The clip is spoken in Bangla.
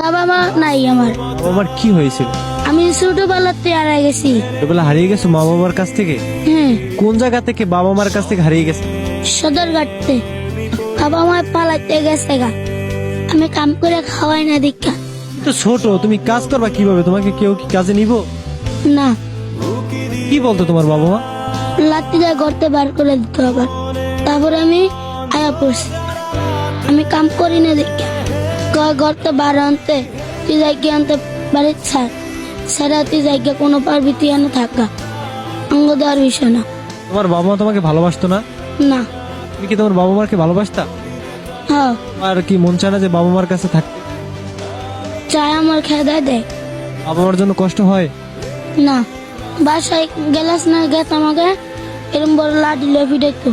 বাবা মা নাই আমার। আমার কি হয়েছিল? আমি ছোটবেলাতে হারিয়ে গেছি। ছোটবেলা হারিয়ে গেছো মা বাবার কাছ থেকে? হ্যাঁ, কোন জায়গা থেকে বাবা মার কাছ থেকে হারিয়ে গেছে? সদরঘাটতে। বাবা মা পালাতে গেছে গা, আমি কাম করে খাওয়াই না দীক্ষা। তো ছোট, তুমি কাজ করবা কিভাবে? তোমাকে কেউ কি কাজে নিব? না, কি বলতো তোমার বাবা মা? লাত্তি দিয়ে গর্তে বার করে দিতে হবে। তারপরে আমি আয়া পড়ছি, আমি কাম করি না দীক্ষা। গর্তে বার আনতে তুই জায়গা আনতে বাড়ির ছাড়া তুই জায়গা কোনো পারবি তুই এনে থাকা, অঙ্গ দেওয়ার বিষয় না। তোমার বাবা মা তোমাকে ভালোবাসতো না? না। তুমি কি তোমার বাবা মাকে ভালোবাসতা? হ্যাঁ, আর কি মন চায় না যে বাবা মার কাছে থাকতে? চায় আমার খেয়ে দেয়। বাবা মার জন্য কষ্ট হয়? না, বাসায় গেলাস না গেত আমাকে এরম বড় লাঠি লেফি দেখতো।